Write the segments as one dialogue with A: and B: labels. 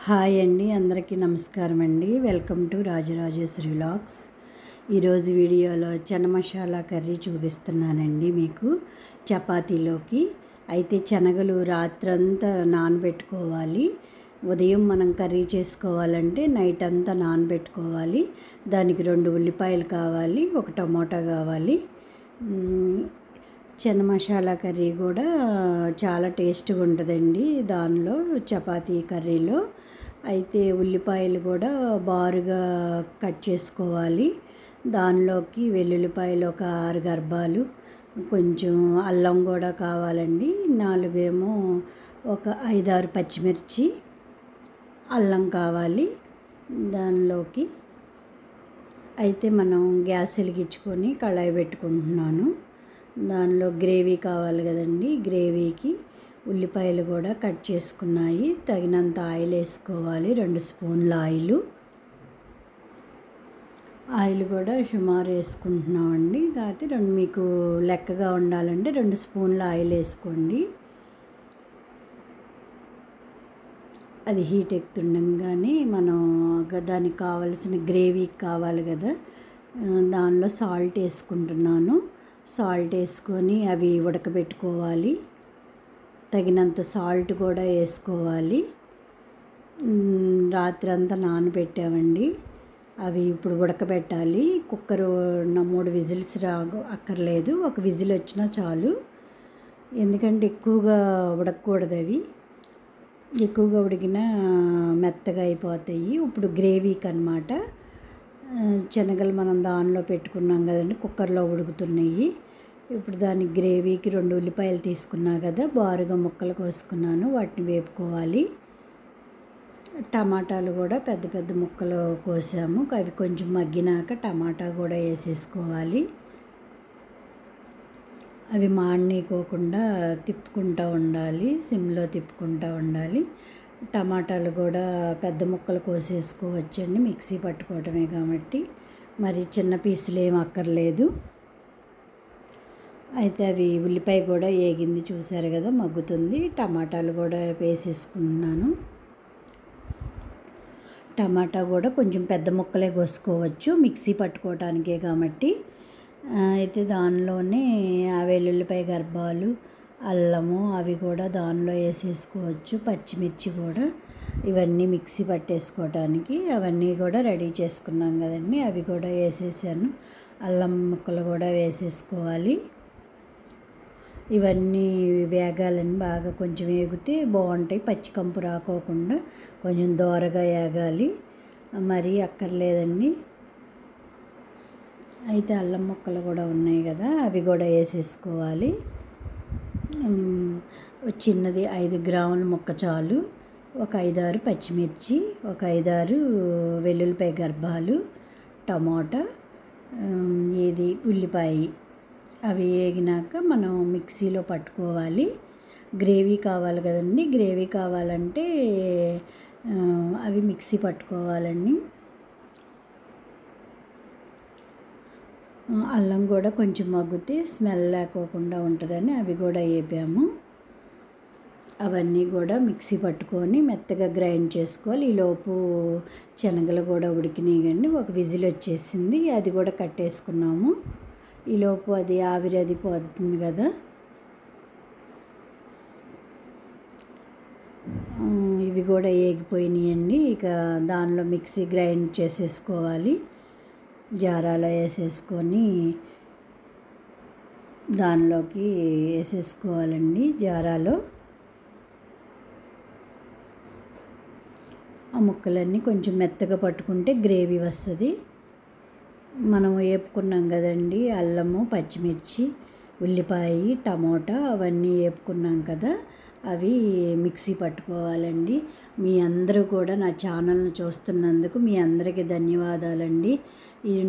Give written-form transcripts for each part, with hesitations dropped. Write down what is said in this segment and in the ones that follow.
A: Hi అండి, అందరికీ నమస్కారం అండి. Welcome to Rajarajeshwari vlogs. ఈరోజు వీడియోలో చెన మసాలా కర్రీ చూపిస్తున్నానండి మీకు చపాతీలోకి. అయితే శనగలు రాత్రంతా నానబెట్టుకోవాలి. ఉదయం మనం కర్రీ చేసుకోవాలంటే నైట్ అంతా నానబెట్టుకోవాలి. దానికి 2 ఉల్లిపాయలు కావాలి, 1 టమోటా కావాలి. చెన మసాలా కర్రీ కూడా చాలా టేస్ట్గా ఉంటుందండి దానిలో, చపాతీ కర్రీలో. అయితే ఉల్లిపాయలు కూడా బారుగా కట్ చేసుకోవాలి. దానిలోకి వెల్లుల్లిపాయలు ఒక 6 గర్భాలు, కొంచెం అల్లం కూడా కావాలండి. 4 ఒక 5, 6 పచ్చిమిర్చి, అల్లం కావాలి దానిలోకి. అయితే మనం గ్యాస్ వెలిగించుకొని కళాయి పెట్టుకుంటున్నాను. దానిలో గ్రేవీ కావాలి కదండి. గ్రేవీకి ఉల్లిపాయలు కూడా కట్ చేసుకున్నాయి. తగినంత ఆయిల్ వేసుకోవాలి, 2 స్పూన్ల ఆయిల్ కూడా సుమారు వేసుకుంటున్నామండి. కాకపోతే మీకు లెక్కగా ఉండాలంటే 2 స్పూన్ల ఆయిల్ వేసుకోండి. అది హీట్ ఎక్కుతుండగానే మనం దానికి కావాల్సిన గ్రేవీకి కావాలి కదా, దానిలో సాల్ట్ వేసుకుంటున్నాను. సాల్ట్ వేసుకొని అవి ఉడకబెట్టుకోవాలి. తగినంత సాల్ట్ కూడా వేసుకోవాలి. రాత్రి అంతా నానబెట్టామండి. అవి ఇప్పుడు ఉడకబెట్టాలి. కుక్కర్ 3 విజిల్స్ అక్కర్లేదు, 1 విజిల్ వచ్చినా చాలు. ఎందుకంటే ఎక్కువగా ఉడకకూడదు. అవి ఎక్కువగా ఉడికినా మెత్తగా అయిపోతాయి. ఇప్పుడు గ్రేవీకి అన్నమాట. శనగలు మనం దానిలో పెట్టుకున్నాం కదండి, కుక్కర్లో ఉడుకుతున్నాయి. ఇప్పుడు దానికి గ్రేవీకి 2 ఉల్లిపాయలు తీసుకున్నా కదా, బారుగా ముక్కలు కోసుకున్నాను, వాటిని వేపుకోవాలి. టమాటాలు కూడా పెద్ద పెద్ద ముక్కలు కోసాము. అవి కొంచెం మగ్గినాక టమాటా కూడా వేసేసుకోవాలి. అవి మాడనీయకోకుండా తిప్పుకుంటూ ఉండాలి, సిమ్లో తిప్పుకుంటూ ఉండాలి. టమాటాలు కూడా పెద్ద ముక్కలు కోసేసుకోవచ్చండి, మిక్సీ పట్టుకోవటమే కాబట్టి. మరి చిన్న పీసులు ఏం అక్కర్లేదు. అయితే అవి ఉల్లిపాయ కూడా ఏగింది, చూసారు కదా, మగ్గుతుంది. టమాటాలు కూడా వేసేసుకున్నాను. టమాటా కూడా కొంచెం పెద్ద ముక్కలే కోసుకోవచ్చు, మిక్సీ పట్టుకోవటానికే కాబట్టి. అయితే దానిలోనే ఆ వెల్లుల్లిపాయ గర్భాలు, అల్లము అవి కూడా దానిలో వేసేసుకోవచ్చు. పచ్చిమిర్చి కూడా, ఇవన్నీ మిక్సీ పట్టేసుకోవటానికి అవన్నీ కూడా రెడీ చేసుకున్నాం కదండి, అవి కూడా వేసేసాను. అల్లం ముక్కలు కూడా వేసేసుకోవాలి. ఇవన్నీ వేగాలని బాగా కొంచెం వేగితే బాగుంటాయి. పచ్చికంపు రాకోకుండా కొంచెం దోరగా వేగాలి, మరీ అక్కర్లేదండి. అయితే అల్లం ముక్కలు కూడా ఉన్నాయి కదా, అవి కూడా వేసేసుకోవాలి. చిన్నది 5 గ్రాముల ముక్క చాలు. ఒక 5, 6 పచ్చిమిర్చి, ఒక 5, 6 వెల్లుల్లిపాయ గర్భాలు, టమోటా, ఉల్లిపాయ, అవి వేగినాక మనం మిక్సీలో పట్టుకోవాలి. గ్రేవీ కావాలి కదండి, గ్రేవీ కావాలంటే అవి మిక్సీ పట్టుకోవాలండి. అల్లం కూడా కొంచెం మగ్గితే స్మెల్ లేకోకుండా ఉంటుందని అవి కూడా వేపాము. అవన్నీ కూడా మిక్సీ పట్టుకొని మెత్తగా గ్రైండ్ చేసుకోవాలి. ఈలోపు శనగలు కూడా ఉడికినాయండి, 1 విజిల్ వచ్చేసింది, అది కూడా కట్టేసుకున్నాము. ఈలోపు అది ఆవిరి పోతుంది కదా. ఇవి కూడా వేగిపోయినాయండి. ఇక దానిలో మిక్సీ గ్రైండ్ చేసేసుకోవాలి. జారాలో వేసేసుకొని దానిలోకి వేసేసుకోవాలండి. జారాలో ఆ ముక్కలన్నీ కొంచెం మెత్తగా పట్టుకుంటే గ్రేవీ వస్తుంది. మనం వేపుకున్నాం కదండి, అల్లము, పచ్చిమిర్చి, ఉల్లిపాయ, టమోటా అవన్నీ వేపుకున్నాం కదా, అవి మిక్సీ పట్టుకోవాలండి. మీ అందరూ కూడా నా ఛానల్ని చూస్తున్నందుకు మీ అందరికీ ధన్యవాదాలండి.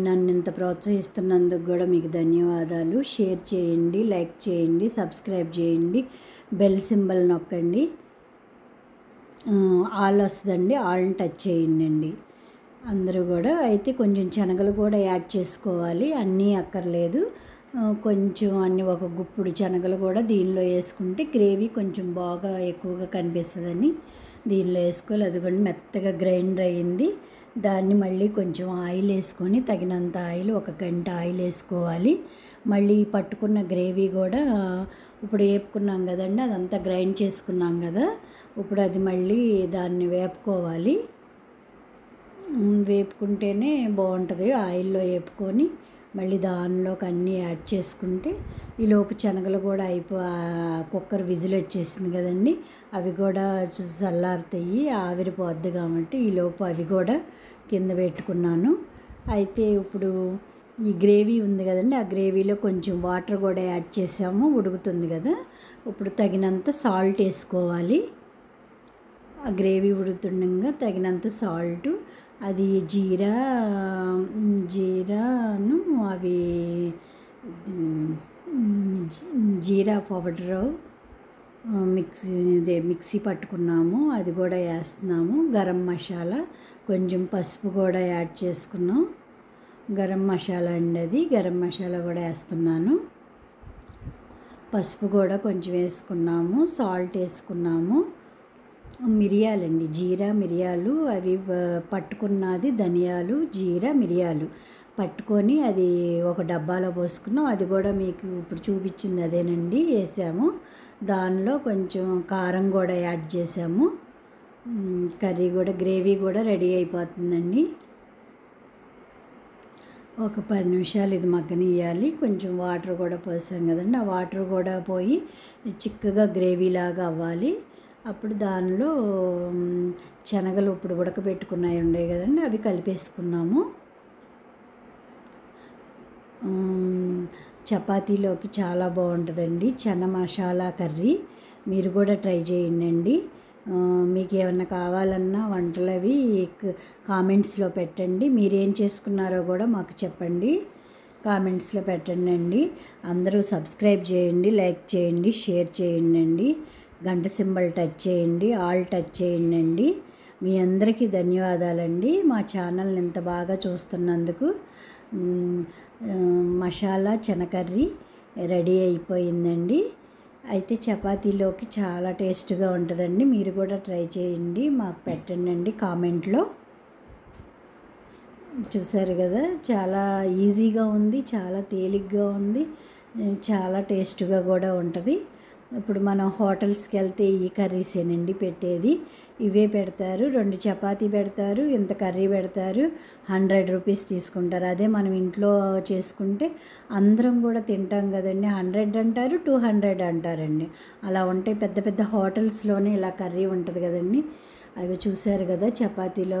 A: నన్ను ఇంత ప్రోత్సహిస్తున్నందుకు కూడా మీకు ధన్యవాదాలు. షేర్ చేయండి, లైక్ చేయండి, సబ్స్క్రైబ్ చేయండి, బెల్ సింబల్ నొక్కండి. ఆల్ వస్తుందండి, ఆల్ని టచ్ చేయండి అందరూ కూడా. అయితే కొంచెం శనగలు కూడా యాడ్ చేసుకోవాలి, అన్నీ అక్కర్లేదు. కొంచెం అన్ని 1 గుప్పుడు శనగలు కూడా దీనిలో వేసుకుంటే గ్రేవీ కొంచెం బాగా ఎక్కువగా కనిపిస్తుందని దీనిలో వేసుకోవాలి. అదిగోండి మెత్తగా గ్రైండర్ అయ్యింది. దాన్ని మళ్ళీ కొంచెం ఆయిల్ వేసుకొని, తగినంత ఆయిల్, 1 గంట ఆయిల్ వేసుకోవాలి. మళ్ళీ పట్టుకున్న గ్రేవీ కూడా ఇప్పుడు వేపుకున్నాం కదండి, అదంతా గ్రైండ్ చేసుకున్నాం కదా, ఇప్పుడు అది మళ్ళీ దాన్ని వేపుకోవాలి. వేపుకుంటేనే బాగుంటుంది. ఆయిల్లో వేపుకొని మళ్ళీ దానిలోకి అన్నీ యాడ్ చేసుకుంటే, ఈలోపు శనగలు కూడా కుక్కర్ విజిల్ వచ్చేసింది కదండి, అవి కూడా చల్లారుతాయి, ఆవిరిపోద్ది కాబట్టి ఈలోపు అవి కూడా కింద పెట్టుకున్నాను. అయితే ఇప్పుడు ఈ గ్రేవీ ఉంది కదండి, ఆ గ్రేవీలో కొంచెం వాటర్ కూడా యాడ్ చేసాము, ఉడుకుతుంది కదా. ఇప్పుడు తగినంత సాల్ట్ వేసుకోవాలి. ఆ గ్రేవీ ఉడుకుతుండగా తగినంత సాల్టు, అది జీరాను అవి జీరా పౌడరు మిక్సీ పట్టుకున్నాము, అది కూడా వేస్తున్నాము. గరం మసాలా, కొంచెం పసుపు కూడా యాడ్ చేసుకున్నాం. గరం మసాలా అండి, అది గరం మసాలా కూడా వేస్తున్నాను. పసుపు కూడా కొంచెం వేసుకున్నాము, సాల్ట్ వేసుకున్నాము. మిరియాలండి, జీరా మిరియాలు అవి పట్టుకున్నది, ధనియాలు జీరా మిరియాలు పట్టుకొని అది ఒక డబ్బాలో పోసుకున్నాం. అది కూడా మీకు ఇప్పుడు చూపించింది అదేనండి, వేసాము. దానిలో కొంచెం కారం కూడా యాడ్ చేసాము. కర్రీ కూడా, గ్రేవీ కూడా రెడీ అయిపోతుందండి. ఒక 10 నిమిషాలు ఇది మగ్గనియాలి. కొంచెం వాటర్ కూడా పోసాం కదండి, ఆ వాటర్ కూడా పోయి చిక్కగా గ్రేవీలాగా అవ్వాలి. అప్పుడు దానిలో శనగలు ఇప్పుడు ఉడకబెట్టుకున్నాయి ఉండే కదండి, అవి కలిపేసుకున్నాము. చపాతీలోకి చాలా బాగుంటుందండి చనా మసాలా కర్రీ. మీరు కూడా ట్రై చేయండి. మీకు ఏమన్నా కావాలన్నా వంటలు అవి కామెంట్స్లో పెట్టండి. మీరేం చేసుకున్నారో కూడా మాకు చెప్పండి, కామెంట్స్లో పెట్టండి అండి. అందరూ సబ్స్క్రైబ్ చేయండి, లైక్ చేయండి, షేర్ చేయండి. గంట సింబల్ టచ్ చేయండి, ఆల్ టచ్ చేయండి. మీ అందరికీ ధన్యవాదాలండి మా ఛానల్ని ఇంత బాగా చూస్తున్నందుకు. మసాలా చెన కర్రీ రెడీ అయిపోయిందండి. అయితే చపాతీలోకి చాలా టేస్ట్గా ఉంటుందండి. మీరు కూడా ట్రై చేయండి, మాకు పెట్టండి కామెంట్లో. చూసారు కదా, చాలా ఈజీగా ఉంది, చాలా తేలిగ్గా ఉంది, చాలా టేస్ట్గా కూడా ఉంటుంది. ఇప్పుడు మనం హోటల్స్కి వెళ్తే ఈ కర్రీసేనండి పెట్టేది, ఇవే పెడతారు. 2 చపాతీ పెడతారు, ఇంత కర్రీ పెడతారు, 100 రూపీస్ తీసుకుంటారు. అదే మనం ఇంట్లో చేసుకుంటే అందరం కూడా తింటాం కదండి, 100 అంటారు, 200 అంటారండి. అలా ఉంటే పెద్ద పెద్ద హోటల్స్లోనే ఇలా కర్రీ ఉంటుంది కదండి. అది చూసారు కదా, చపాతీలో